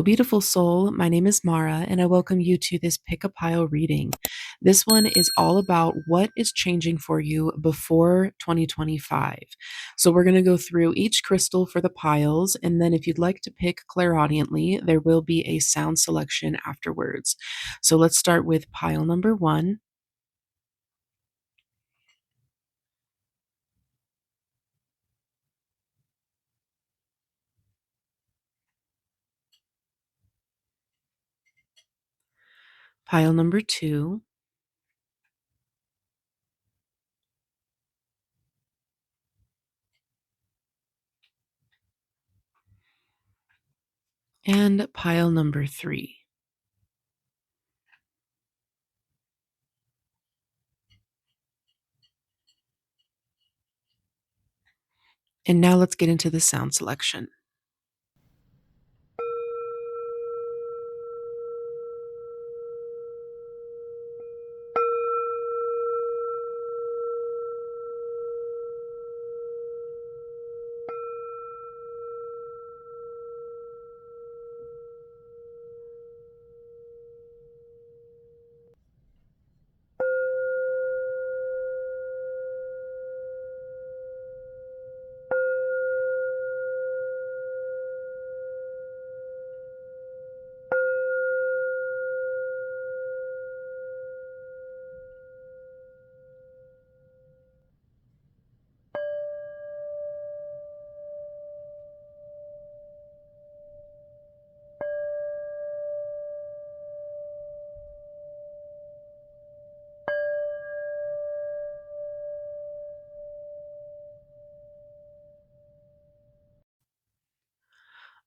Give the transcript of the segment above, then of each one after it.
beautiful soul. My name is Mara, and I welcome you to this Pick a Pile reading. This one is all about what is changing for you before 2025. So, we're going to go through each crystal for the piles, and then if you'd like to pick clairaudiently, there will be a sound selection afterwards. So, let's start with pile number one. Pile number two. And pile number three. And now let's get into the sound selection.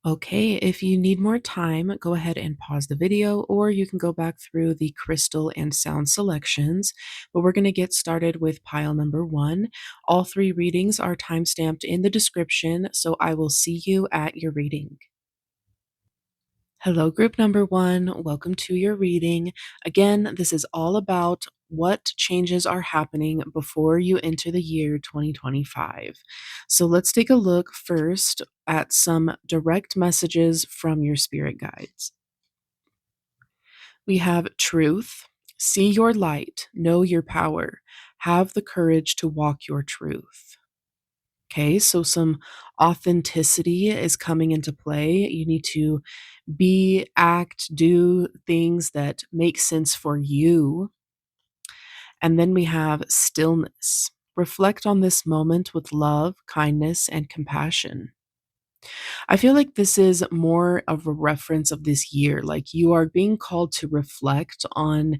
Okay, if you need more time, go ahead and pause the video, or you can go back through the crystal and sound selections. But we're going to get started with pile number one. All three readings are timestamped in the description, so I will see you at your reading. Hello, group number one. Welcome to your reading. Again, this is all about what changes are happening before you enter the year 2025. So let's take a look first at some direct messages from your spirit guides. We have truth. See your light, know your power, have the courage to walk your truth. Okay, so some authenticity is coming into play. You need to act, do things that make sense for you. And then we have stillness. Reflect on this moment with love, kindness, and compassion. I feel like this is more of a reference of this year. Like you are being called to reflect on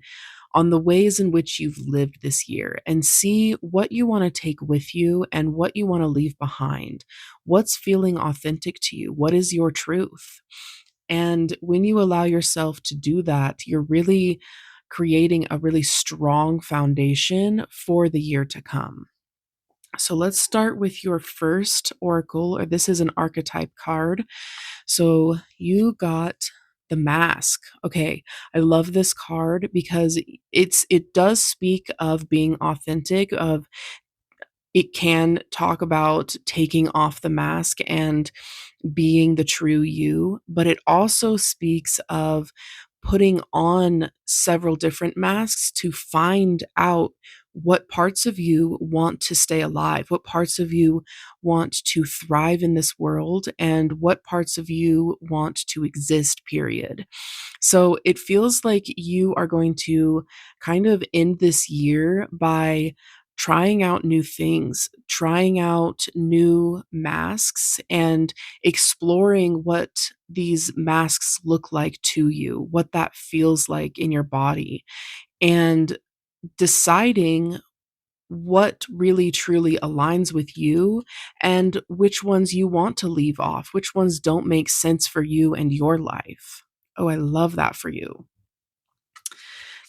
the ways in which you've lived this year and see what you want to take with you and what you want to leave behind. What's feeling authentic to you? What is your truth? And when you allow yourself to do that, you're really creating a really strong foundation for the year to come. So let's start with your first oracle, or this is an archetype card. So you got the mask. Okay, I love this card because it does speak of being authentic, of it can talk about taking off the mask and being the true you, but it also speaks of putting on several different masks to find out what parts of you want to stay alive, what parts of you want to thrive in this world, and what parts of you want to exist, period. So it feels like you are going to kind of end this year by trying out new things, trying out new masks, and exploring what these masks look like to you, what that feels like in your body, and deciding what really truly aligns with you and which ones you want to leave off, which ones don't make sense for you and your life. Oh, I love that for you.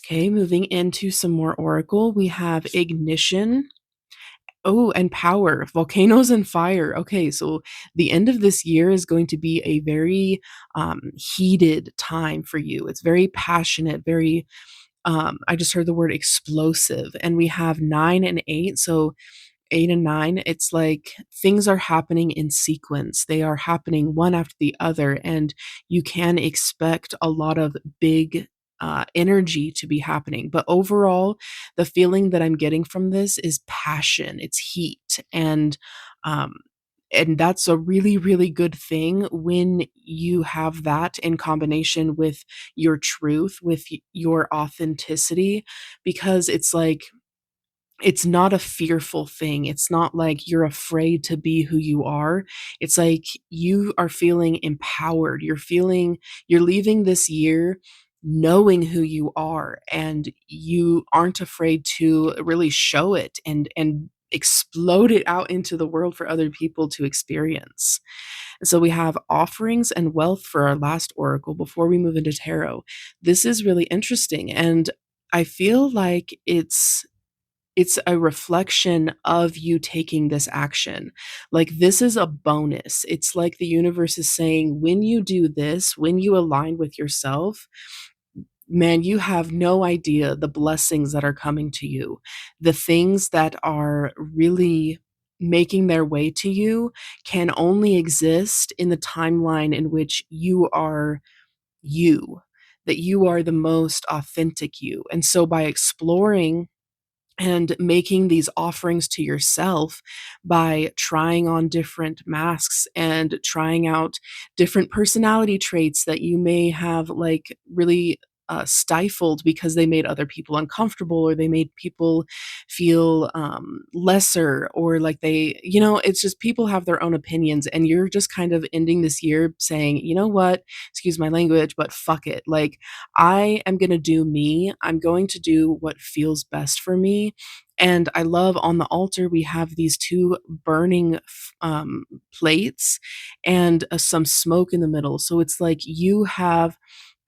Okay, moving into some more oracle, we have ignition. Oh, and power, volcanoes and fire. Okay, so the end of this year is going to be a very heated time for you. It's very passionate, very, I just heard the word explosive. And we have nine and eight. So 8 and 9, it's like things are happening in sequence. They are happening one after the other, and you can expect a lot of big, energy to be happening. But overall, the feeling that I'm getting from this is passion, it's heat, um, and that's a really, really good thing when you have that in combination with your truth, with your authenticity, because it's like it's not a fearful thing. It's not like you're afraid to be who you are. It's like you are feeling empowered. You're leaving this year knowing who you are, and you aren't afraid to really show it and explode it out into the world for other people to experience. So we have offerings and wealth for our last oracle before we move into tarot. This is really interesting, and I feel like it's a reflection of you taking this action. Like, this is a bonus. It's like the universe is saying, when you do this, when you align with yourself, man, you have no idea the blessings that are coming to you. The things that are really making their way to you can only exist in the timeline in which you are you, that you are the most authentic you. And so by exploring and making these offerings to yourself by trying on different masks and trying out different personality traits that you may have like really stifled because they made other people uncomfortable, or they made people feel lesser, or like it's just people have their own opinions, and you're just kind of ending this year saying, you know what, excuse my language, but fuck it. Like, I am going to do me. I'm going to do what feels best for me. And I love on the altar, we have these two burning plates and some smoke in the middle. So it's like you have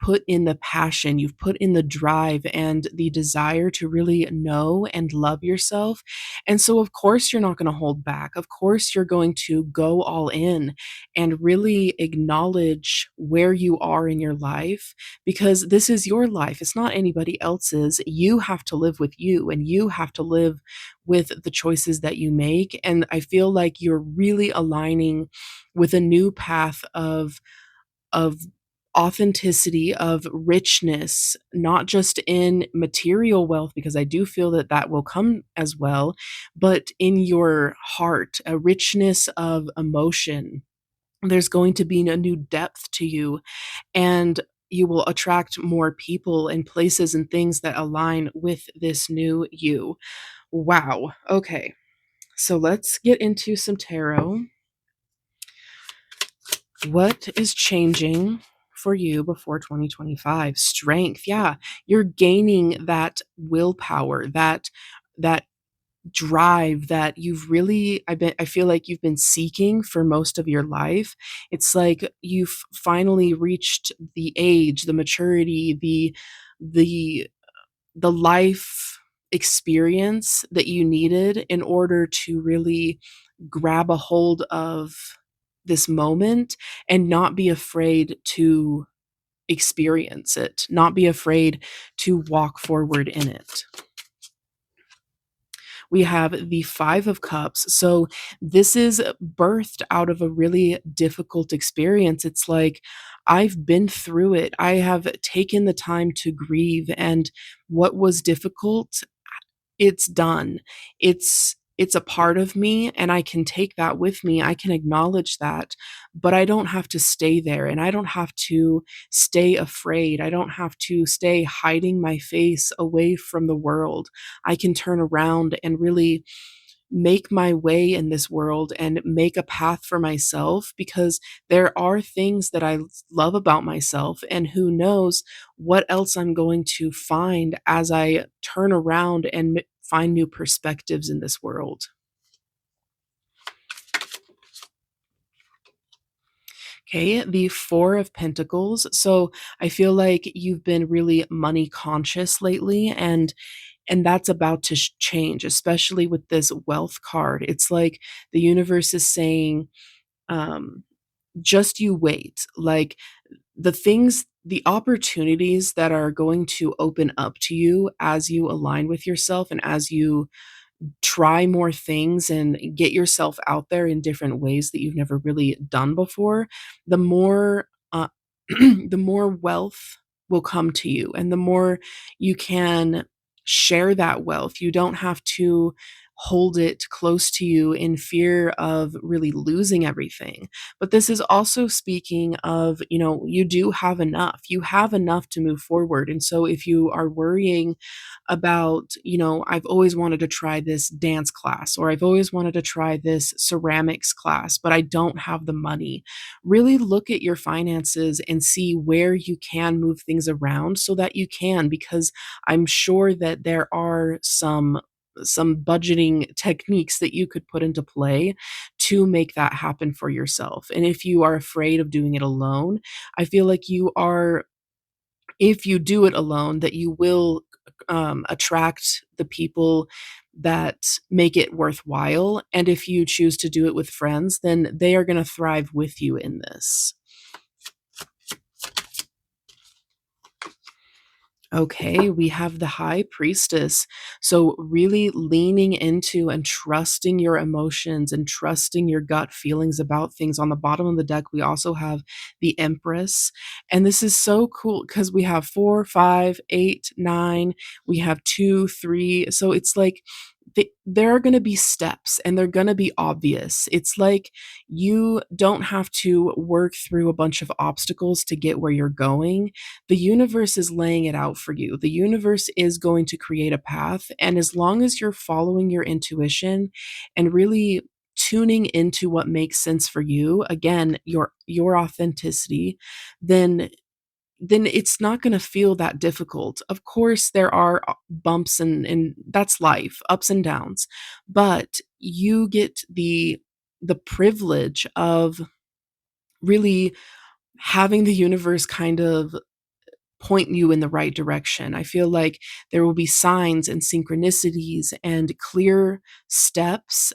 put in the passion, you've put in the drive and the desire to really know and love yourself. And so, of course, you're not going to hold back. Of course, you're going to go all in and really acknowledge where you are in your life, because this is your life. It's not anybody else's. You have to live with you, and you have to live with the choices that you make. And I feel like you're really aligning with a new path of authenticity, of richness, not just in material wealth, because I do feel that that will come as well, but in your heart, a richness of emotion. There's going to be a new depth to you, and you will attract more people and places and things that align with this new you. Wow. Okay. So let's get into some tarot. What is changing for you before 2025? Strength. Yeah, you're gaining that willpower, that drive that I feel like you've been seeking for most of your life. It's like you've finally reached the age, the maturity, the the life experience that you needed in order to really grab a hold of this moment and not be afraid to experience it, not be afraid to walk forward in it. We have the 5 of Cups. So this is birthed out of a really difficult experience. It's like, I've been through it. I have taken the time to grieve, and what was difficult, it's done. It's a part of me, and I can take that with me. I can acknowledge that, but I don't have to stay there, and I don't have to stay afraid. I don't have to stay hiding my face away from the world. I can turn around and really make my way in this world and make a path for myself, because there are things that I love about myself, and who knows what else I'm going to find as I turn around and find new perspectives in this world. Okay, the 4 of Pentacles. So I feel like you've been really money conscious lately, and that's about to change, especially with this wealth card. It's like the universe is saying, um, just you wait. Like, the opportunities that are going to open up to you as you align with yourself and as you try more things and get yourself out there in different ways that you've never really done before, the more the more wealth will come to you, and the more you can share that wealth. You don't have to hold it close to you in fear of really losing everything. But this is also speaking of, you do have enough. You have enough to move forward. And so if you are worrying about, I've always wanted to try this dance class, or I've always wanted to try this ceramics class, but I don't have the money. Really look at your finances and see where you can move things around so that you can, because I'm sure that there are some budgeting techniques that you could put into play to make that happen for yourself. And if you are afraid of doing it alone, I feel like if you do it alone, that you will attract the people that make it worthwhile. And if you choose to do it with friends, then they are going to thrive with you in this. Okay, we have the High Priestess. So, really leaning into and trusting your emotions and trusting your gut feelings about things. On the bottom of the deck, we also have the Empress. And this is so cool because we have 4, 5, 8, 9, we have 2, 3. So, it's like there are going to be steps and they're going to be obvious. It's like you don't have to work through a bunch of obstacles to get where you're going. The universe is laying it out for you. The universe is going to create a path. And as long as you're following your intuition and really tuning into what makes sense for you, again, your authenticity, then it's not going to feel that difficult. Of course, there are bumps and that's life, ups and downs, but you get the privilege of really having the universe kind of point you in the right direction. I feel like there will be signs and synchronicities and clear steps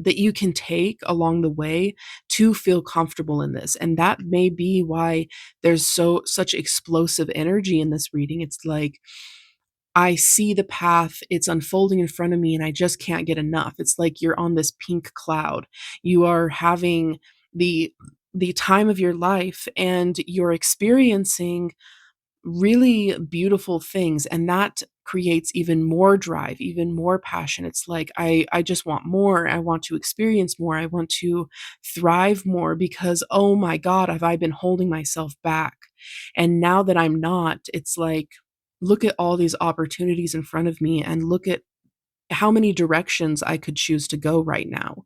that you can take along the way to feel comfortable in this. And that may be why there's such explosive energy in this reading. It's like I see the path, it's unfolding in front of me, and I just can't get enough. It's like you're on this pink cloud. You are having the the time of your life and you're experiencing really beautiful things, and that creates even more drive, even more passion. It's like I just want more. I want to experience more. I want to thrive more because oh my god, have I been holding myself back? And now that I'm not, it's like look at all these opportunities in front of me and look at how many directions I could choose to go right now.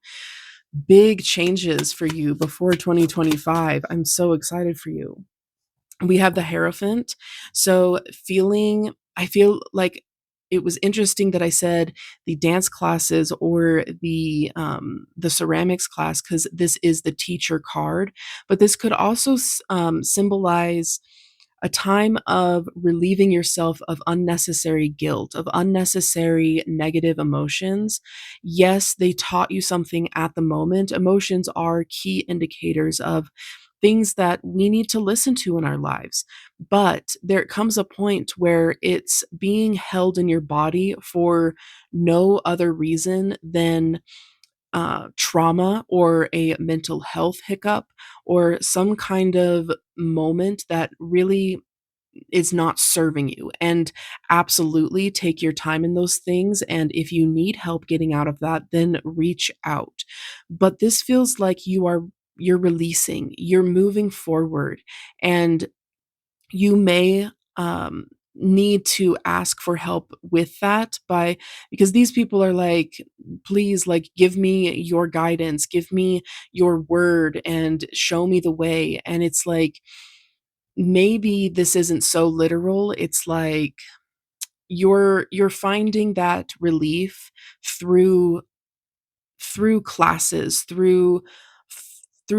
Big changes for you before 2025. I'm so excited for you. We have the Hierophant. So I feel like it was interesting that I said the dance classes or the ceramics class because this is the teacher card, but this could also symbolize a time of relieving yourself of unnecessary guilt, of unnecessary negative emotions. Yes, they taught you something at the moment. Emotions are key indicators of things that we need to listen to in our lives. But there comes a point where it's being held in your body for no other reason than trauma or a mental health hiccup or some kind of moment that really is not serving you. And absolutely take your time in those things. And if you need help getting out of that, then reach out. But this feels like you're releasing, you're moving forward, and you may need to ask for help with that by because these people are like, please, like, give me your guidance, give me your word and show me the way. And it's like maybe this isn't so literal. It's like you're finding that relief through classes, through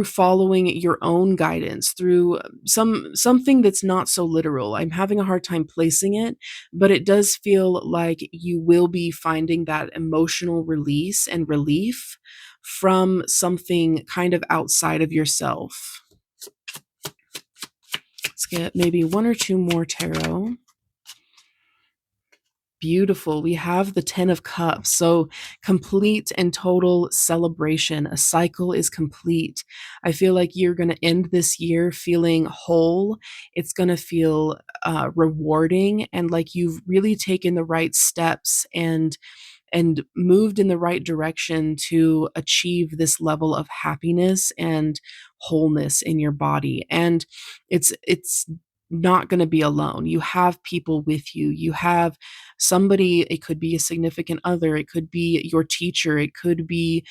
following your own guidance, through something that's not so literal. I'm having a hard time placing it, but it does feel like you will be finding that emotional release and relief from something kind of outside of yourself. Let's get maybe one or two more tarot. beautiful. We have the 10 of cups. So complete and total celebration. A cycle is complete. I feel like you're going to end this year feeling whole. It's going to feel rewarding and like you've really taken the right steps and moved in the right direction to achieve this level of happiness and wholeness in your body. And it's not going to be alone. You have people with you. You have somebody, it could be a significant other, it could be your teacher, it could be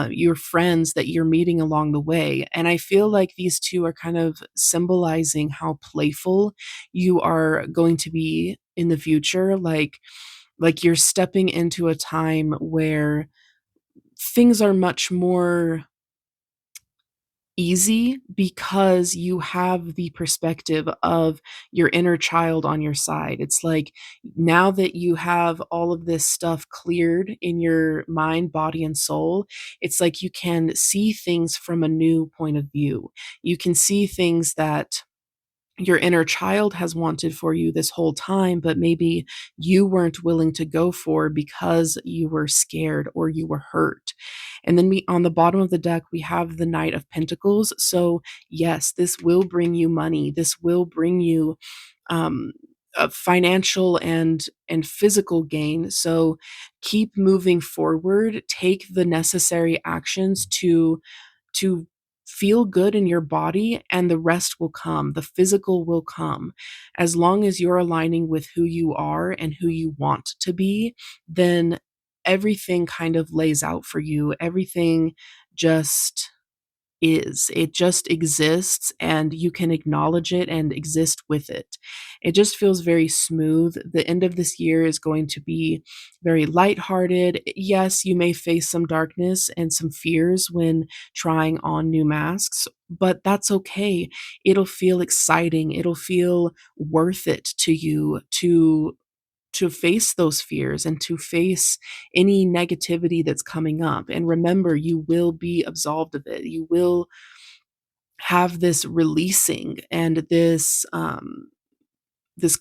your friends that you're meeting along the way. And I feel like these two are kind of symbolizing how playful you are going to be in the future. Like you're stepping into a time where things are much more easy because you have the perspective of your inner child on your side. It's like now that you have all of this stuff cleared in your mind, body, and soul, it's like you can see things from a new point of view. You can see things that your inner child has wanted for you this whole time, but maybe you weren't willing to go for because you were scared or you were hurt. And then we on the bottom of the deck, we have the Knight of Pentacles. So yes, this will bring you money. This will bring you um a financial and physical gain. So keep moving forward, take the necessary actions to feel good in your body, and the rest will come. The physical will come. As long as you're aligning with who you are and who you want to be, then everything kind of lays out for you. Everything just is. It just exists and you can acknowledge it and exist with it. It just feels very smooth. The end of this year is going to be very lighthearted. Yes, you may face some darkness and some fears when trying on new masks, but that's okay. It'll feel exciting. It'll feel worth it to you to face those fears and to face any negativity that's coming up. And remember, you will be absolved of it. You will have this releasing and this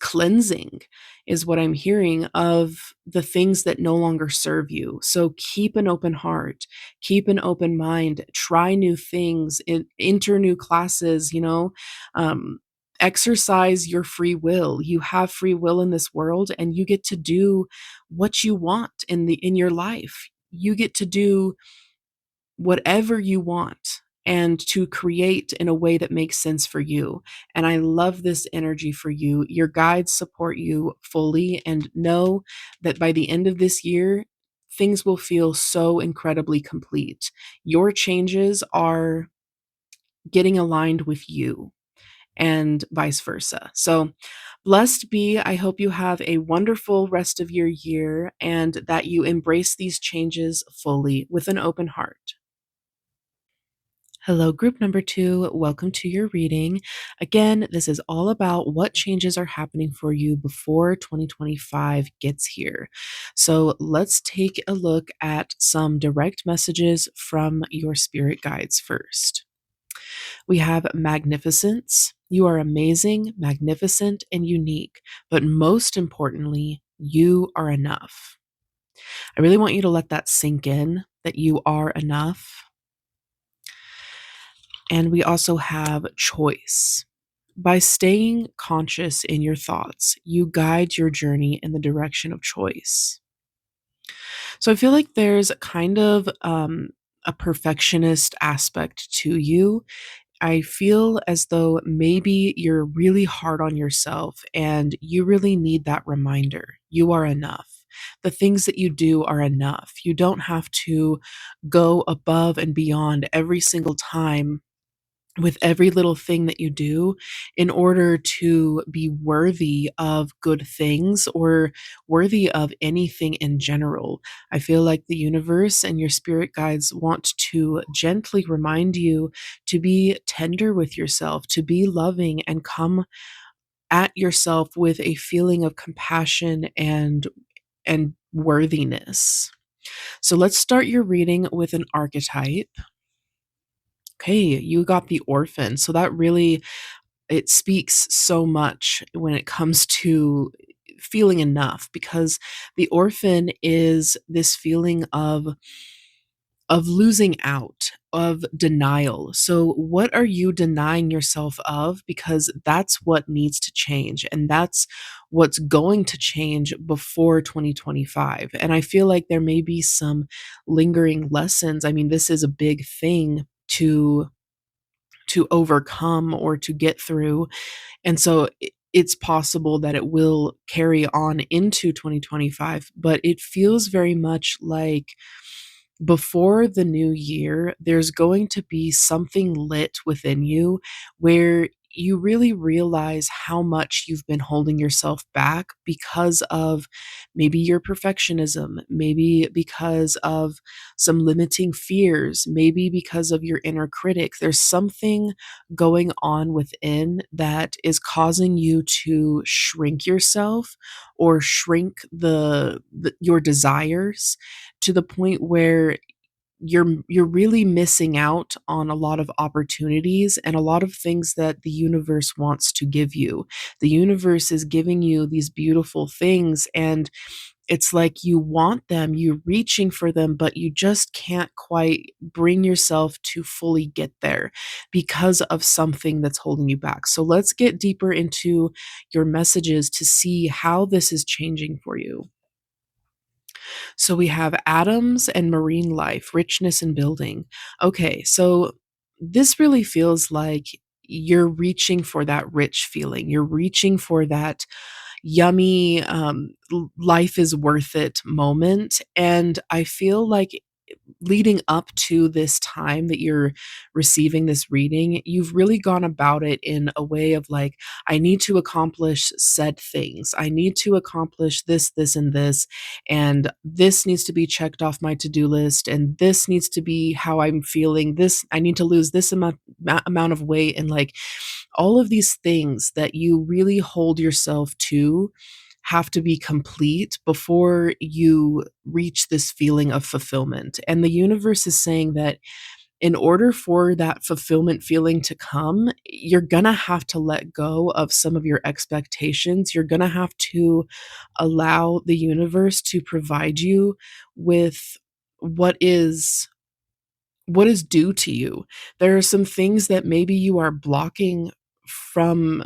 cleansing is what I'm hearing of the things that no longer serve you. So keep an open heart, keep an open mind, try new things, enter new classes, exercise your free will. You have free will in this world and you get to do what you want in your life. You get to do whatever you want and to create in a way that makes sense for you. And I love this energy for you. Your guides support you fully and know that by the end of this year, things will feel so incredibly complete. Your changes are getting aligned with you and vice versa. So, blessed be. I hope you have a wonderful rest of your year and that you embrace these changes fully with an open heart. Hello, group number two. Welcome to your reading. Again, this is all about what changes are happening for you before 2025 gets here. So let's take a look at some direct messages from your spirit guides first. We have magnificence. You are amazing, magnificent, and unique. But most importantly, you are enough. I really want you to let that sink in that you are enough. And we also have choice. By staying conscious in your thoughts, you guide your journey in the direction of choice. So I feel like there's kind of a perfectionist aspect to you. I feel as though maybe you're really hard on yourself and you really need that reminder. You are enough. The things that you do are enough. You don't have to go above and beyond every single time with every little thing that you do in order to be worthy of good things or worthy of anything in general. I feel like the universe and your spirit guides want to gently remind you to be tender with yourself, to be loving and come at yourself with a feeling of compassion and worthiness. So let's start your reading with an archetype. Okay, you got the orphan. So that really it speaks so much when it comes to feeling enough, because the orphan is this feeling of losing out, of denial. So, what are you denying yourself of? Because that's what needs to change, and that's what's going to change before 2025. And I feel like there may be some lingering lessons. I mean, this is a big thing to overcome or to get through. And so it's possible that it will carry on into 2025, but it feels very much like before the new year, there's going to be something lit within you where you really realize how much you've been holding yourself back because of maybe your perfectionism, maybe because of some limiting fears, maybe because of your inner critic. There's something going on within that is causing you to shrink yourself or shrink your desires to the point where you're really missing out on a lot of opportunities and a lot of things that the universe wants to give you. The universe is giving you these beautiful things, and it's like you want them, you're reaching for them, but you just can't quite bring yourself to fully get there because of something that's holding you back. So let's get deeper into your messages to see how this is changing for you. So we have atoms and marine life, richness and building. Okay, so this really feels like you're reaching for that rich feeling. You're reaching for that yummy, life is worth it moment. And I feel like leading up to this time that you're receiving this reading, you've really gone about it in a way of like, I need to accomplish said things. I need to accomplish this, this, and this. And this needs to be checked off my to do list. And this needs to be how I'm feeling. This, I need to lose this amount of weight. And like all of these things that you really hold yourself to have to be complete before you reach this feeling of fulfillment. And the universe is saying that in order for that fulfillment feeling to come, you're gonna have to let go of some of your expectations. You're gonna have to allow the universe to provide you with what is what is due to you. There are some things that maybe you are blocking from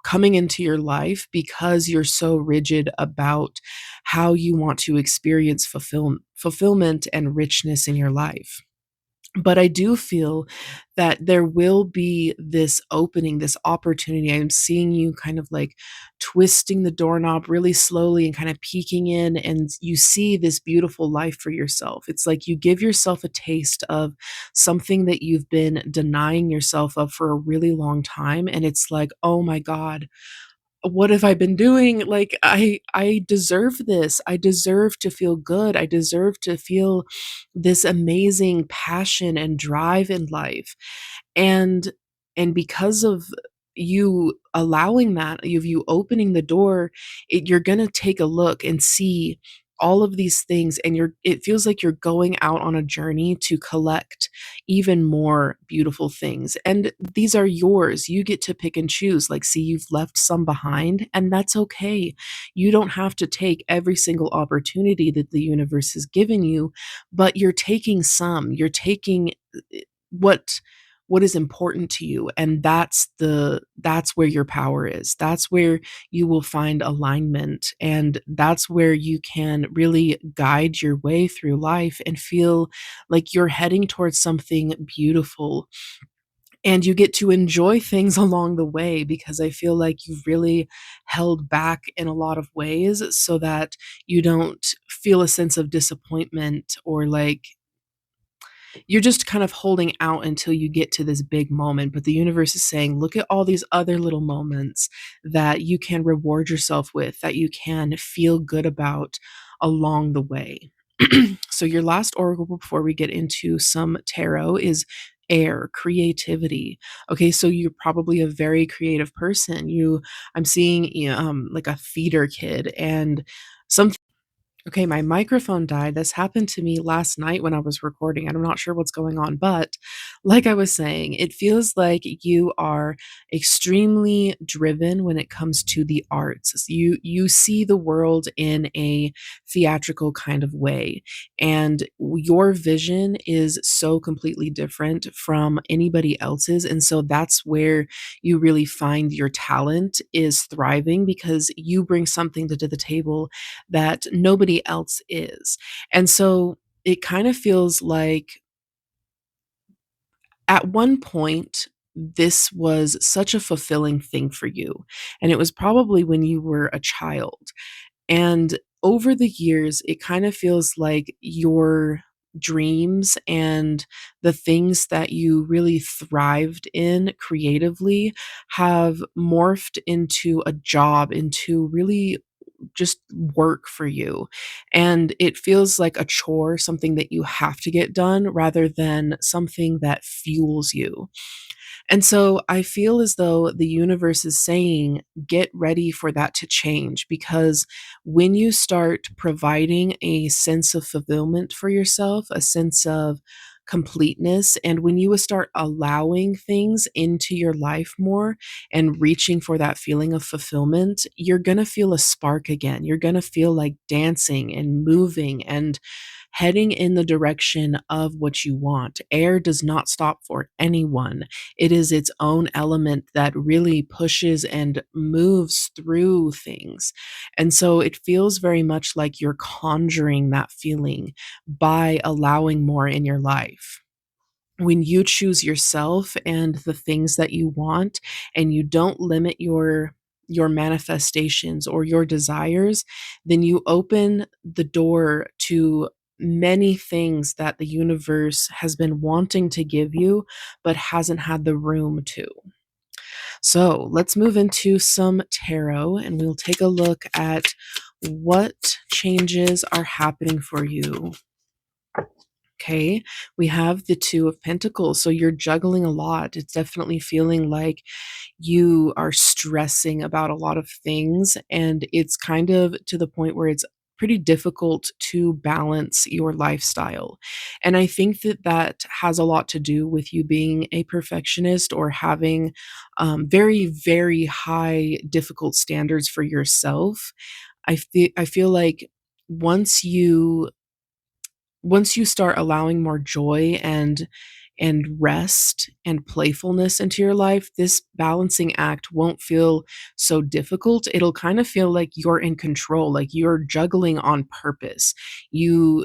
coming into your life because you're so rigid about how you want to experience fulfillment and richness in your life. But I do feel that there will be this opening, this opportunity. I'm seeing you kind of like twisting the doorknob really slowly and kind of peeking in, and you see this beautiful life for yourself. It's like you give yourself a taste of something that you've been denying yourself of for a really long time. And it's like, oh my God, what have I been doing? Like, I deserve this. I deserve to feel good. I deserve to feel this amazing passion and drive in life. And because of you allowing that, of you opening the door, you're gonna take a look and see all of these things, and it feels like you're going out on a journey to collect even more beautiful things. And these are yours. You get to pick and choose. Like, see, you've left some behind, and that's okay. You don't have to take every single opportunity that the universe has given you, but you're taking some. You're taking what what is important to you, and that's where your power is. That's where you will find alignment, and that's where you can really guide your way through life and feel like you're heading towards something beautiful, and you get to enjoy things along the way, because I feel like you've really held back in a lot of ways so that you don't feel a sense of disappointment, or like you're just kind of holding out until you get to this big moment. But the universe is saying, look at all these other little moments that you can reward yourself with, that you can feel good about along the way. So, your last oracle before we get into some tarot is air, creativity. Okay, so you're probably a very creative person. I'm seeing like a theater kid, and some okay, my microphone died. This happened to me last night when I was recording, and I'm not sure what's going on, but Like I was saying, it feels like you are extremely driven when it comes to the arts. You see the world in a theatrical kind of way, and your vision is so completely different from anybody else's, and so that's where you really find your talent is thriving because you bring something to the table that nobody else is. And so it kind of feels like at one point, this was such a fulfilling thing for you, and it was probably when you were a child. And over the years, it kind of feels like your dreams and the things that you really thrived in creatively have morphed into a job, into really just work for you. And it feels like a chore, something that you have to get done rather than something that fuels you. And so I feel as though the universe is saying, get ready for that to change because when you start providing a sense of fulfillment for yourself, a sense of completeness, and when you start allowing things into your life more and reaching for that feeling of fulfillment, you're going to feel a spark again. You're going to feel like dancing and moving and heading in the direction of what you want. Air does not stop for anyone. It is its own element that really pushes and moves through things. And so it feels very much like you're conjuring that feeling by allowing more in your life. When you choose yourself and the things that you want and you don't limit your manifestations or your desires, then you open the door to many things that the universe has been wanting to give you but hasn't had the room to. So, let's move into some tarot and we'll take a look at what changes are happening for you. Okay, we have the Two of Pentacles. So you're juggling a lot. It's definitely feeling like you are stressing about a lot of things, and it's kind of to the point where it's pretty difficult to balance your lifestyle. And I think that that has a lot to do with you being a perfectionist or having very, very high, difficult standards for yourself. I feel like once you once you start allowing more joy and rest and playfulness into your life, this balancing act won't feel so difficult. It'll kind of feel like you're in control, like you're juggling on purpose. You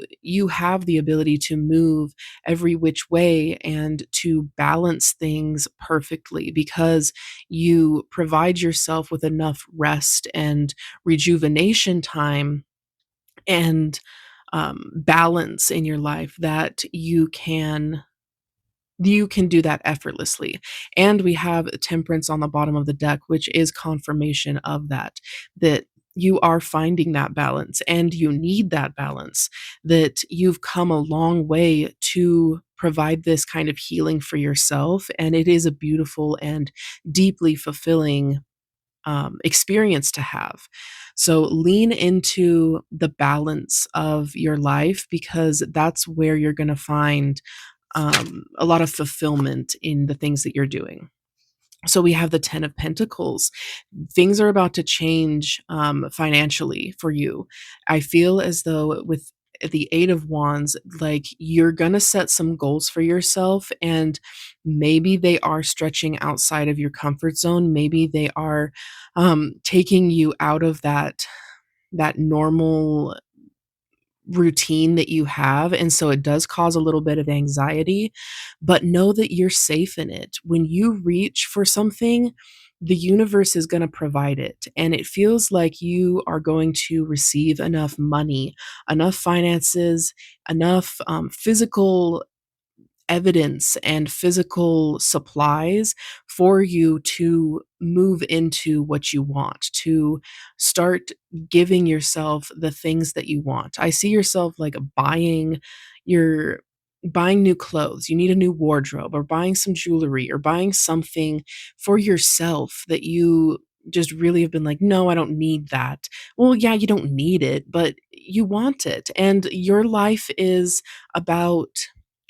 have the ability to move every which way and to balance things perfectly because you provide yourself with enough rest and rejuvenation time and balance in your life that you can do that effortlessly. And we have temperance on the bottom of the deck, which is confirmation of that you are finding that balance and you need that balance, that you've come a long way to provide this kind of healing for yourself. And it is a beautiful and deeply fulfilling experience to have. So lean into the balance of your life because that's where you're going to find a lot of fulfillment in the things that you're doing. So we have the Ten of Pentacles. Things are about to change financially for you. I feel as though with the Eight of Wands, like you're going to set some goals for yourself, and maybe they are stretching outside of your comfort zone. Maybe they are taking you out of that normal routine that you have, and so it does cause a little bit of anxiety, but know that you're safe in it. When you reach for something, the universe is going to provide it, and it feels like you are going to receive enough money, enough finances, enough physical evidence and physical supplies for you to move into what you want, to start giving yourself the things that you want. I see yourself like your buying new clothes, you need a new wardrobe, or buying some jewelry, or buying something for yourself that you just really have been like, no, I don't need that. Well, yeah, you don't need it, but you want it. And your life is about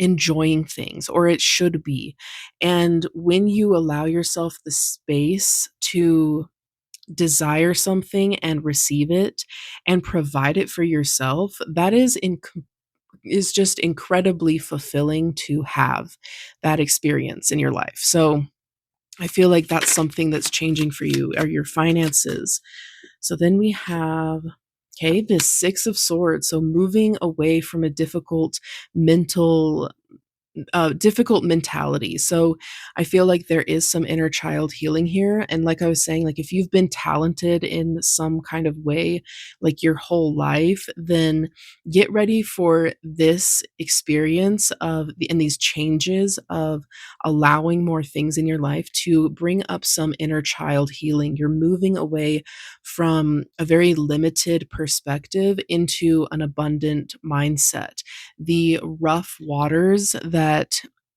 enjoying things, or it should be. And when you allow yourself the space to desire something and receive it and provide it for yourself, that is just incredibly fulfilling to have that experience in your life. So I feel like that's something that's changing for you, are your finances. So then we have, okay, this Six of Swords. So moving away from a mental difficult mentality. So I feel like there is some inner child healing here. And like I was saying, like if you've been talented in some kind of way, like your whole life, then get ready for this experience and these changes of allowing more things in your life to bring up some inner child healing. You're moving away from a very limited perspective into an abundant mindset. The rough waters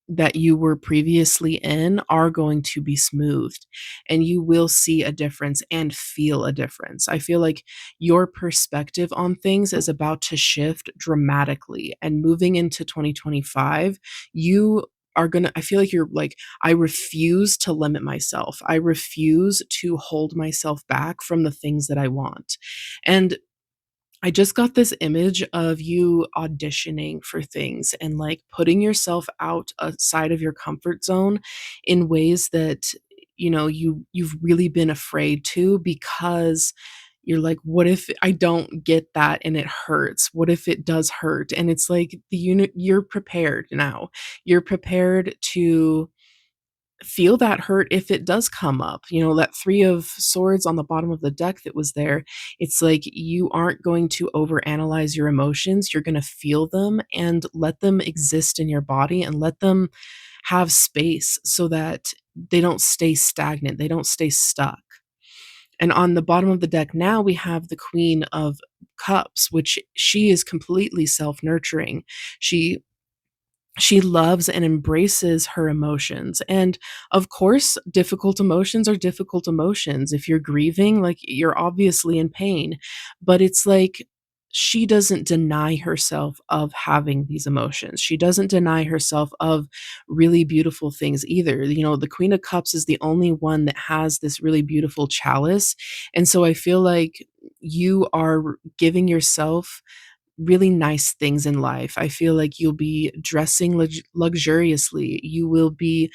that you were previously in are going to be smoothed, and you will see a difference and feel a difference. I feel like your perspective on things is about to shift dramatically, and moving into 2025, you are going to I feel like you're like, I refuse to limit myself. I refuse to hold myself back from the things that I want. And I just got this image of you auditioning for things and like putting yourself outside of your comfort zone in ways that you've really been afraid to, because you're like, what if I don't get that and it hurts? What if it does hurt? And it's like the unit you're prepared now. You're prepared to feel that hurt if it does come up. That Three of Swords on the bottom of the deck that was there, it's like you aren't going to overanalyze your emotions. You're going to feel them and let them exist in your body and let them have space so that they don't stay stagnant, they don't stay stuck. And on the bottom of the deck now, we have the Queen of Cups, which she is completely self-nurturing. She loves and embraces her emotions. And of course, difficult emotions are difficult emotions. If you're grieving, like you're obviously in pain, but it's like she doesn't deny herself of having these emotions. She doesn't deny herself of really beautiful things either. The Queen of Cups is the only one that has this really beautiful chalice. And so I feel like you are giving yourself really nice things in life. I feel like you'll be dressing luxuriously. You will be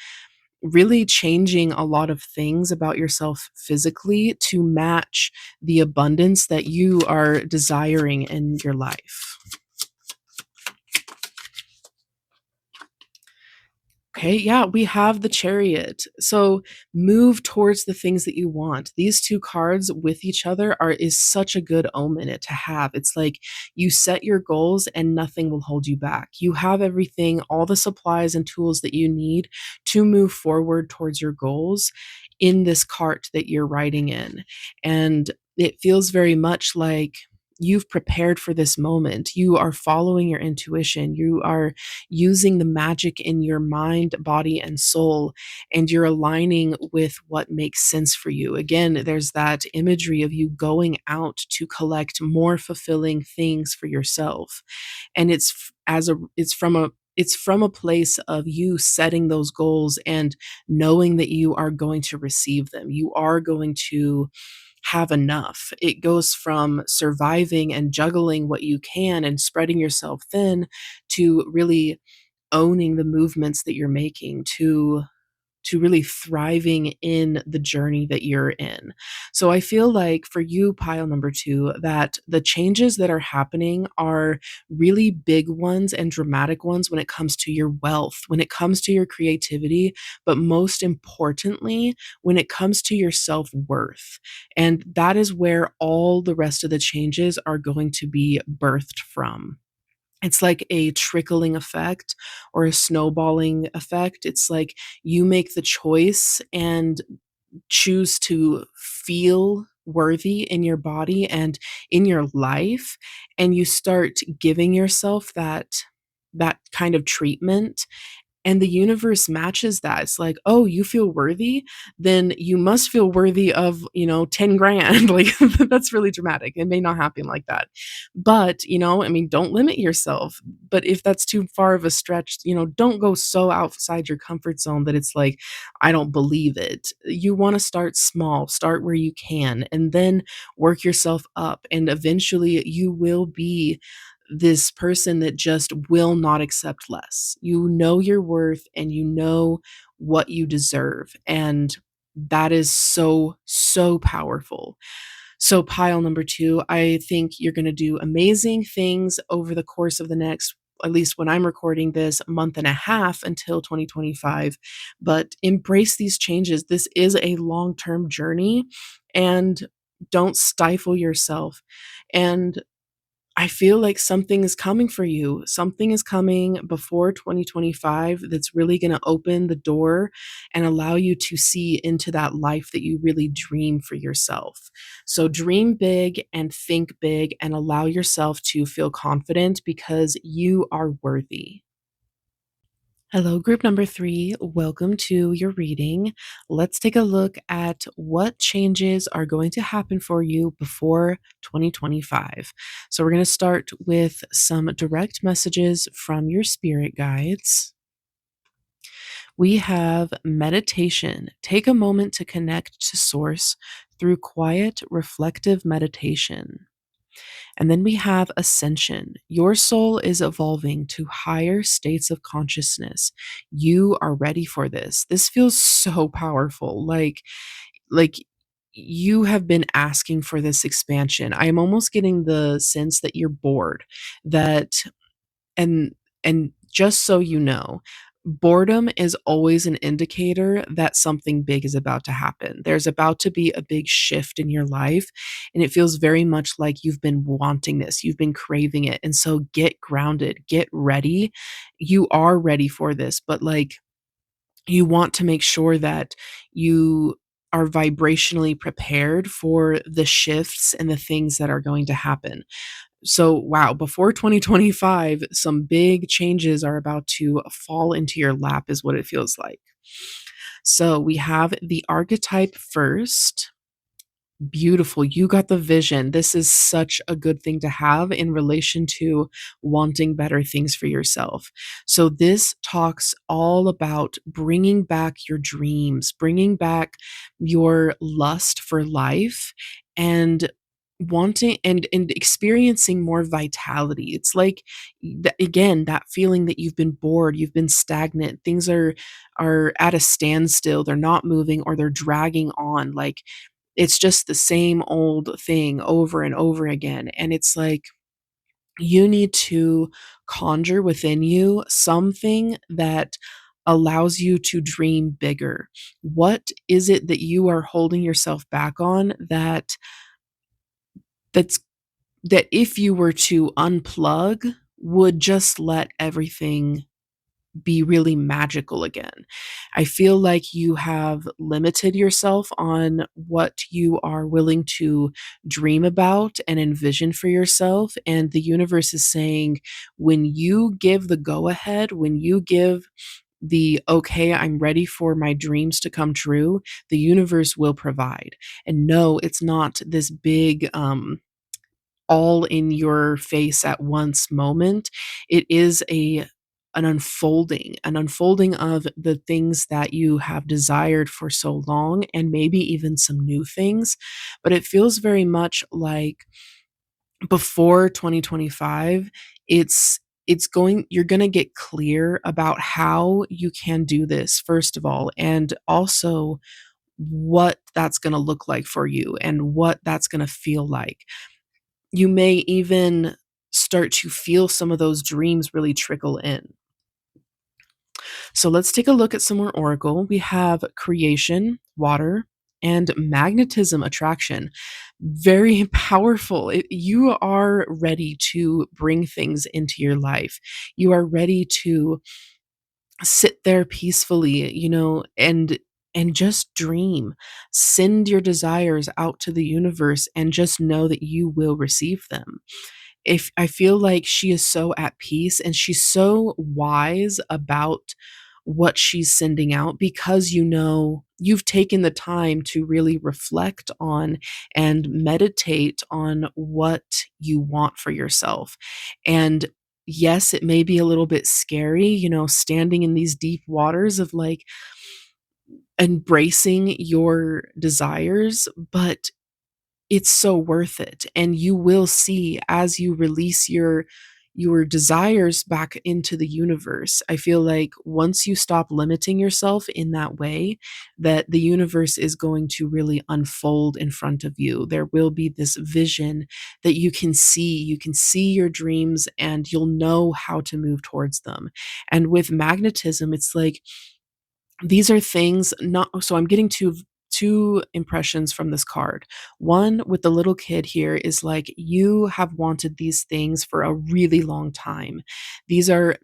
really changing a lot of things about yourself physically to match the abundance that you are desiring in your life. Okay, yeah, we have the Chariot. So move towards the things that you want. These two cards with each other is such a good omen to have. It's like you set your goals and nothing will hold you back. You have everything, all the supplies and tools that you need to move forward towards your goals in this cart that you're riding in. And it feels very much like you've prepared for this moment. You are following your intuition. You are using the magic in your mind, body, and soul, and you're aligning with what makes sense for you. Again, there's that imagery of you going out to collect more fulfilling things for yourself. And it's from a place of you setting those goals and knowing that you are going to receive them. You are going to have enough. It goes from surviving and juggling what you can and spreading yourself thin to really owning the movements that you're making, to really thriving in the journey that you're in. So I feel like for you, pile number two, that the changes that are happening are really big ones and dramatic ones when it comes to your wealth, when it comes to your creativity, but most importantly, when it comes to your self-worth. And that is where all the rest of the changes are going to be birthed from. It's like a trickling effect or a snowballing effect. It's like you make the choice and choose to feel worthy in your body and in your life, and you start giving yourself that kind of treatment, And the universe matches that. It's like, "Oh, you feel worthy? Then you must feel worthy of, 10 grand." Like, that's really dramatic. It may not happen like that. But, I mean, don't limit yourself. But if that's too far of a stretch, don't go so outside your comfort zone that it's like, "I don't believe it." You wanna start small, start where you can, and then work yourself up, and eventually you will be this person that just will not accept less. You know your worth and you know what you deserve, and that is so, so powerful. So, pile number 2, I think you're gonna do amazing things over the course of the next, at least when I'm recording this, month and a half until 2025, but embrace these changes. This is a long-term journey, and don't stifle yourself, and I feel like something is coming for you. Something is coming before 2025 that's really gonna open the door and allow you to see into that life that you really dream for yourself. So dream big and think big and allow yourself to feel confident because you are worthy. Hello, group number 3. Welcome to your reading. Let's take a look at what changes are going to happen for you before 2025. So, we're going to start with some direct messages from your spirit guides. We have meditation. Take a moment to connect to source through quiet, reflective meditation. And then we have ascension. Your soul is evolving to higher states of consciousness. You are ready for this. This feels so powerful. Like you have been asking for this expansion. I am almost getting the sense that you're bored. That and and just so you know, boredom is always an indicator that something big is about to happen. There's about to be a big shift in your life, and it feels very much like you've been wanting this, you've been craving it, and so get grounded, get ready. You are ready for this, but, like, you want to make sure that you are vibrationally prepared for the shifts and the things that are going to happen. So, wow, before 2025, some big changes are about to fall into your lap, is what it feels like. So, we have the archetype first. Beautiful. You got the vision. This is such a good thing to have in relation to wanting better things for yourself. So, this talks all about bringing back your dreams, bringing back your lust for life, and wanting and experiencing more vitality. It's like again, that feeling that you've been bored, you've been stagnant, things are at a standstill, they're not moving or they're dragging on. Like it's just the same old thing over and over again. And it's like you need to conjure within you something that allows you to dream bigger. What is it that you are holding yourself back on that's that if you were to unplug would just let everything be really magical again? I feel like you have limited yourself on what you are willing to dream about and envision for yourself. And the universe is saying, when you give the go ahead, when you give the okay, I'm ready for my dreams to come true, the universe will provide. And no, it's not this big, all in your face at once moment. It is an unfolding of the things that you have desired for so long and maybe even some new things. But it feels very much like before 2025, it's going you're going to get clear about how you can do this first of all, and also what that's going to look like for you and what that's going to feel like. You may even start to feel some of those dreams really trickle in. So let's take a look at some more oracle. We have creation, water, and magnetism attraction. Very powerful. You are ready to bring things into your life. You are ready to sit there peacefully, and just dream. Send your desires out to the universe and just know that you will receive them. If I feel like she is so at peace and she's so wise about what she's sending out, because you know you've taken the time to really reflect on and meditate on what you want for yourself. And yes, it may be a little bit scary, standing in these deep waters of like embracing your desires, but it's so worth it, and you will see as you release your desires back into the universe. I feel like once you stop limiting yourself in that way, that the universe is going to really unfold in front of you. There will be this vision that you can see. You can see your dreams and you'll know how to move towards them. And with magnetism, it's like these are things not so I'm getting two impressions from this card. One with the little kid here is like you have wanted these things for a really long time. These are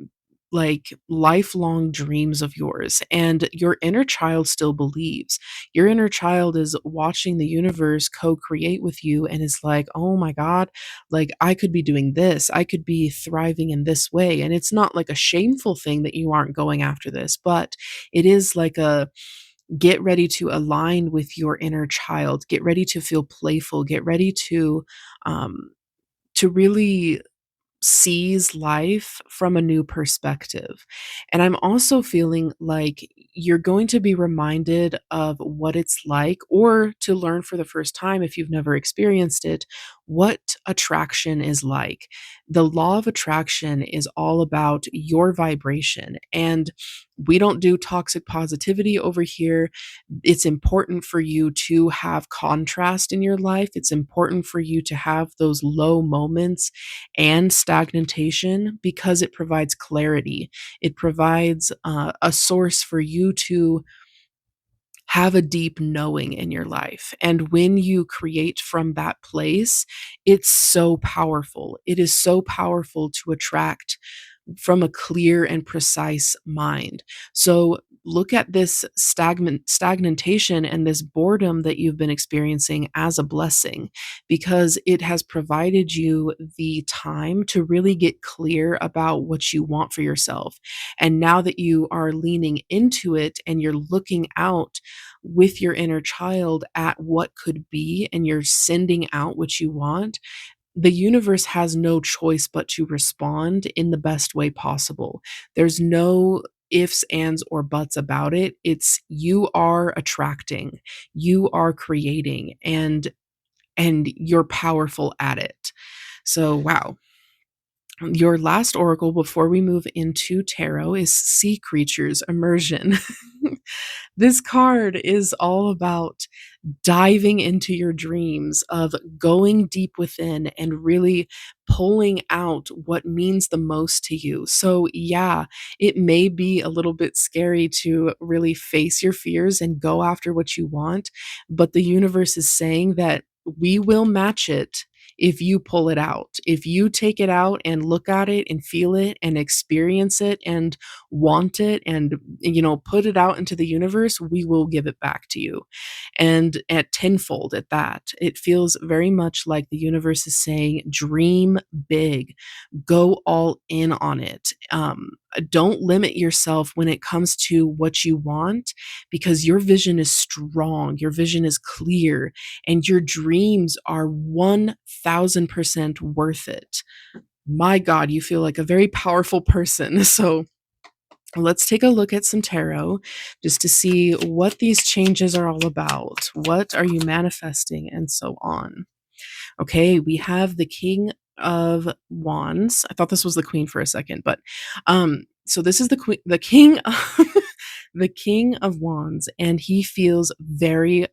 like lifelong dreams of yours, and your inner child still believes. Your inner child is watching the universe co-create with you and is like, "Oh my god, like I could be doing this. I could be thriving in this way." And it's not like a shameful thing that you aren't going after this, but it is like a get ready to align with your inner child. Get ready to feel playful. Get ready um to really sees life from a new perspective. And I'm also feeling like you're going to be reminded of what it's like, or to learn for the first time if you've never experienced it, what attraction is like. The law of attraction is all about your vibration. And we don't do toxic positivity over here. It's important for you to have contrast in your life. It's important for you to have those low moments and stagnation, because it provides clarity. It provides a source for you to have a deep knowing in your life. And when you create from that place, it's so powerful. It is so powerful to attract from a clear and precise mind. So look at this stagnation and this boredom that you've been experiencing as a blessing, because it has provided you the time to really get clear about what you want for yourself. And now that you are leaning into it and you're looking out with your inner child at what could be, and you're sending out what you want, the universe has no choice but to respond in the best way possible. There's no ifs, ands, or buts about it. It's you are attracting, you are creating, and you're powerful at it. So wow. Your last oracle before we move into tarot is Sea Creatures Immersion. This card is all about diving into your dreams, of going deep within and really pulling out what means the most to you. So, yeah, it may be a little bit scary to really face your fears and go after what you want, but the universe is saying that we will match it if you pull it out. If you take it out and look at it and feel it and experience it and want it and put it out into the universe, we will give it back to you, and at tenfold at that. It feels very much like the universe is saying, dream big, go all in on it. Don't limit yourself when it comes to what you want, because your vision is strong, your vision is clear, and your dreams are 1000% worth it. My God, you feel like a very powerful person. So let's take a look at some tarot just to see what these changes are all about. What are you manifesting, and so on. Okay, we have the King of Wands. I thought this was the Queen for a second, but so this is the Queen, the King of the King of Wands, and he feels very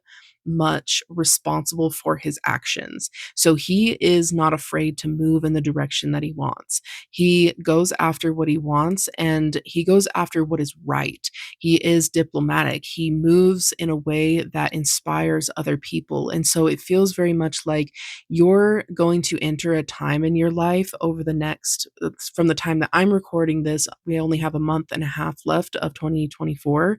much responsible for his actions. So he is not afraid to move in the direction that he wants. He goes after what he wants, and he goes after what is right. He is diplomatic. He moves in a way that inspires other people. And so it feels very much like you're going to enter a time in your life over the next, from the time that I'm recording this, we only have a month and a half left of 2024.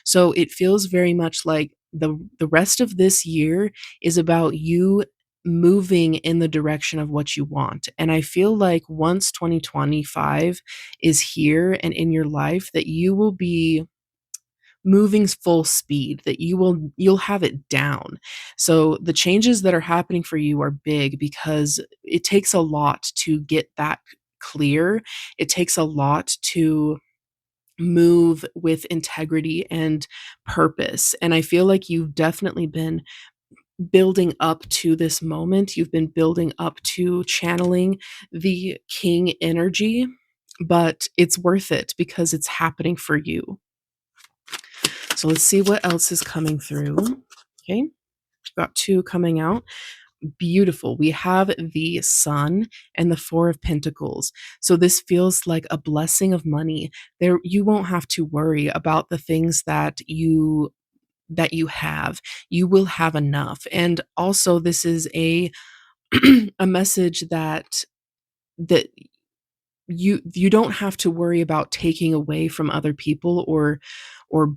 So it feels very much like the rest of this year is about you moving in the direction of what you want. And I feel like once 2025 is here and in your life, that you will be moving full speed, that you'll have it down. So the changes that are happening for you are big because it takes a lot to get that clear. It takes a lot to move with integrity and purpose. And I feel like you've definitely been building up to this moment. You've been building up to channeling the king energy, but it's worth it because it's happening for you. So let's see what else is coming through. Okay, got two coming out. Beautiful. We have the Sun and the Four of Pentacles. So this feels like a blessing of money. There, you won't have to worry about the things that you have. You will have enough. And also, this is a a message that you don't have to worry about taking away from other people, or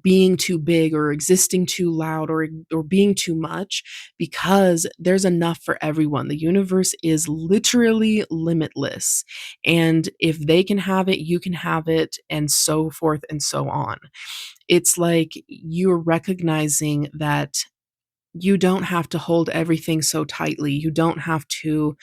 being too big, or existing too loud, or being too much, because there's enough for everyone. The universe is literally limitless, and if they can have it, you can have it, and so forth and so on. It's like you're recognizing that you don't have to hold everything so tightly. You don't have to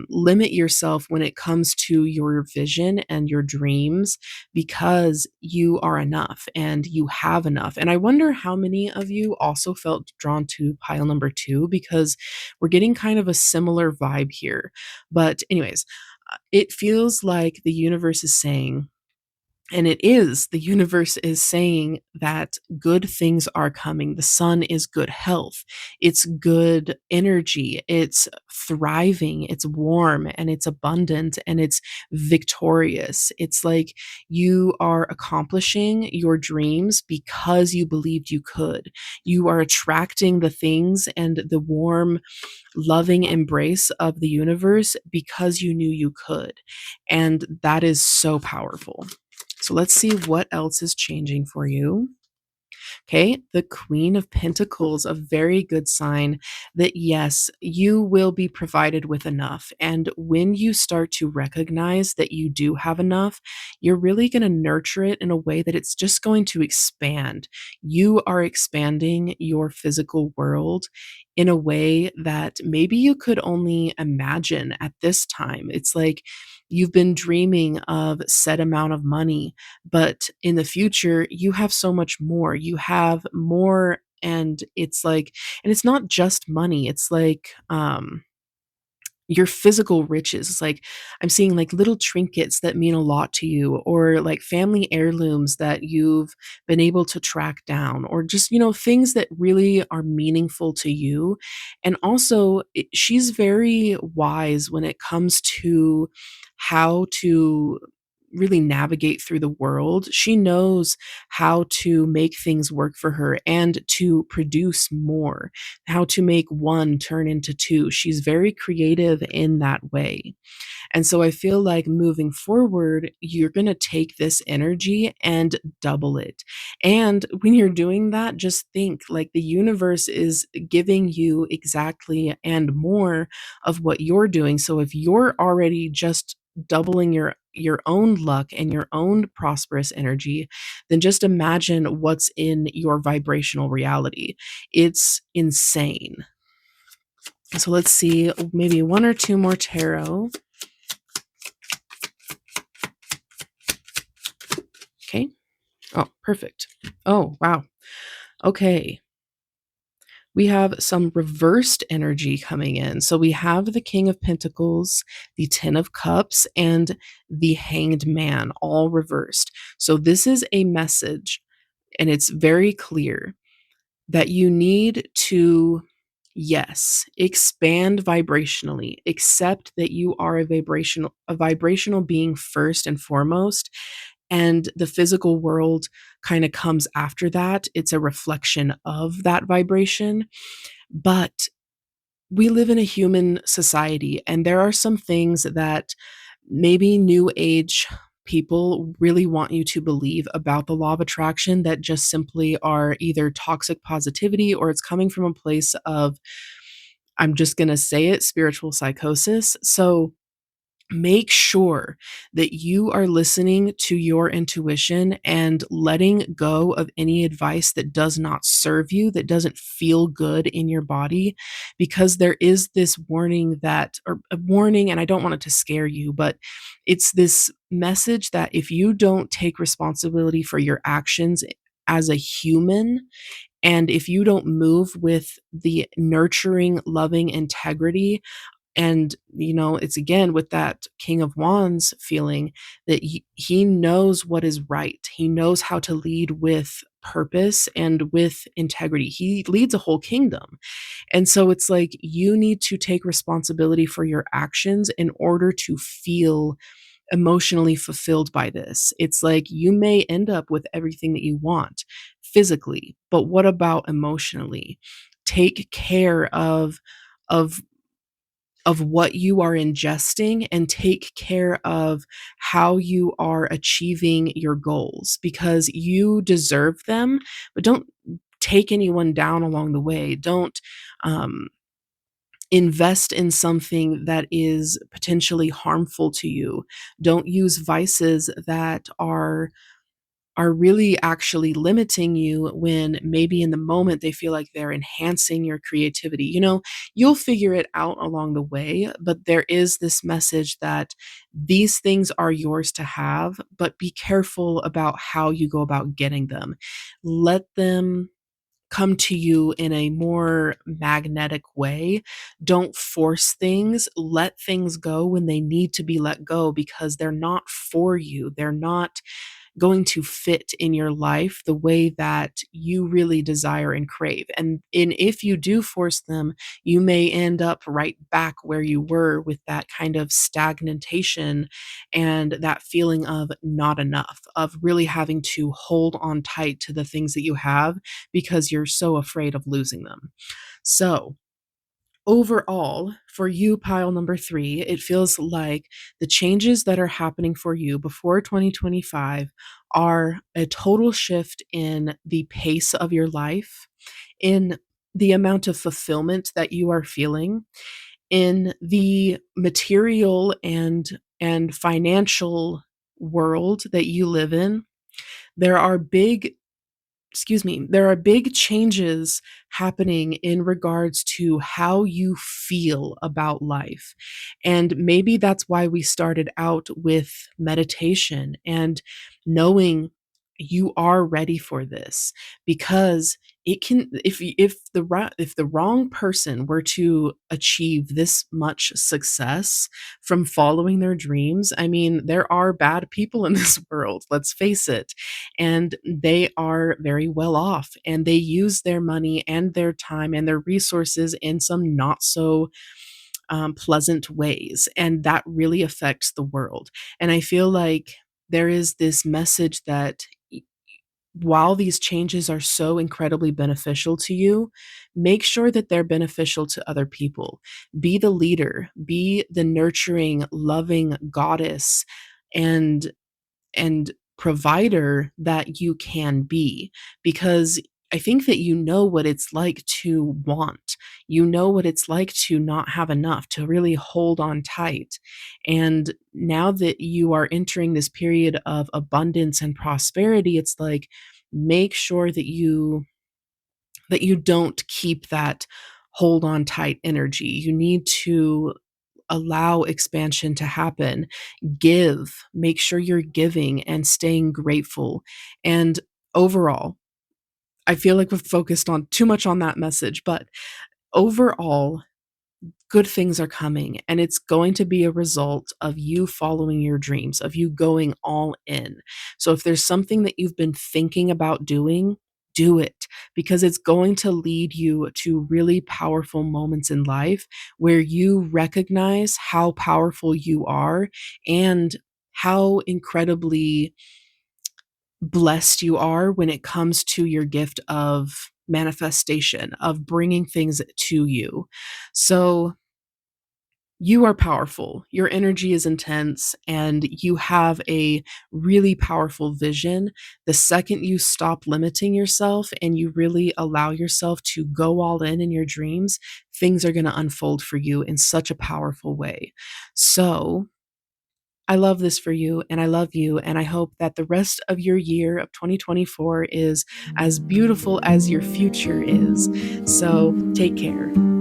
limit yourself when it comes to your vision and your dreams, because you are enough and you have enough. And I wonder how many of you also felt drawn to pile number two, because we're getting kind of a similar vibe here. But, anyways, it feels like the universe is saying, and it is, the universe is saying that good things are coming. The sun is good health. It's good energy. It's thriving. It's warm and it's abundant and it's victorious. It's like you are accomplishing your dreams because you believed you could. You are attracting the things and the warm, loving embrace of the universe because you knew you could. And that is so powerful. So let's see what else is changing for you. Okay, the Queen of Pentacles, a very good sign that yes, you will be provided with enough. And when you start to recognize that you do have enough, you're really going to nurture it in a way that it's just going to expand. You are expanding your physical world in a way that maybe you could only imagine at this time. It's like you've been dreaming of set amount of money, but in the future, you have so much more. You have more, and it's like, and it's not just money. It's like, your physical riches. It's like I'm seeing like little trinkets that mean a lot to you, or like family heirlooms that you've been able to track down, or just, things that really are meaningful to you. And also, she's very wise when it comes to how to really navigate through the world. She knows how to make things work for her and to produce more, how to make one turn into two. She's very creative in that way. And so I feel like moving forward, you're going to take this energy and double it. And when you're doing that, just think like the universe is giving you exactly and more of what you're doing. So if you're already just doubling your own luck and your own prosperous energy, then just imagine what's in your vibrational reality. It's insane. So let's see, maybe one or two more tarot. Okay. Oh, perfect. Oh, wow. Okay. We have some reversed energy coming in. So we have the King of Pentacles, the Ten of Cups, and the Hanged Man, all reversed. So this is a message, and it's very clear that you need to, yes, expand vibrationally. Accept that you are a vibrational being first and foremost, and the physical world kind of comes after that. It's a reflection of that vibration. But we live in a human society, and there are some things that maybe new age people really want you to believe about the law of attraction that just simply are either toxic positivity, or it's coming from a place of I'm just gonna say it, spiritual psychosis. So make sure that you are listening to your intuition and letting go of any advice that does not serve you, that doesn't feel good in your body, because there is this warning that, or a warning, and I don't want it to scare you, but it's this message that if you don't take responsibility for your actions as a human, and if you don't move with the nurturing, loving integrity, and, it's again with that King of Wands feeling that he knows what is right. He knows how to lead with purpose and with integrity. He leads a whole kingdom. And so it's like you need to take responsibility for your actions in order to feel emotionally fulfilled by this. It's like you may end up with everything that you want physically, but what about emotionally? Take care of what you are ingesting and take care of how you are achieving your goals because you deserve them, but don't take anyone down along the way. Don't um, invest in something that is potentially harmful to you. Don't use vices that are really actually limiting you when maybe in the moment they feel like they're enhancing your creativity. You'll figure it out along the way, but there is this message that these things are yours to have, but be careful about how you go about getting them. Let them come to you in a more magnetic way. Don't force things. Let things go when they need to be let go because they're not for you. They're not going to fit in your life the way that you really desire and crave. And if you do force them, you may end up right back where you were with that kind of stagnation and that feeling of not enough, of really having to hold on tight to the things that you have because you're so afraid of losing them. So, overall, for you, pile number 3, it feels like the changes that are happening for you before 2025 are a total shift in the pace of your life, in the amount of fulfillment that you are feeling, in the material and financial world that you live in. There are big there are big changes happening in regards to how you feel about life. And maybe that's why we started out with meditation and knowing you are ready for this because it can if the wrong person were to achieve this much success from following their dreams. I mean, there are bad people in this world, let's face it, and they are very well off and they use their money and their time and their resources in some not so pleasant ways, and that really affects the world. And I feel like there is this message that while these changes are so incredibly beneficial to you, make sure that they're beneficial to other people. Be the leader, be the nurturing, loving goddess, and provider that you can be, because I think that you know what it's like to want. You know what it's like to not have enough, to really hold on tight. And now that you are entering this period of abundance and prosperity, it's like make sure that you don't keep that hold on tight energy. You need to allow expansion to happen. Give, make sure you're giving and staying grateful. And overall, I feel like we've focused on too much on that message, but overall, good things are coming and it's going to be a result of you following your dreams, of you going all in. So if there's something that you've been thinking about doing, do it because it's going to lead you to really powerful moments in life where you recognize how powerful you are and how incredibly blessed you are when it comes to your gift of manifestation, of bringing things to you. So You are powerful. Your energy is intense and you have a really powerful vision. The second you stop limiting yourself and you really allow yourself to go all in your dreams, things are going to unfold for you in such a powerful way. So, I love this for you and I love you. And I hope that the rest of your year of 2024 is as beautiful as your future is. So, take care.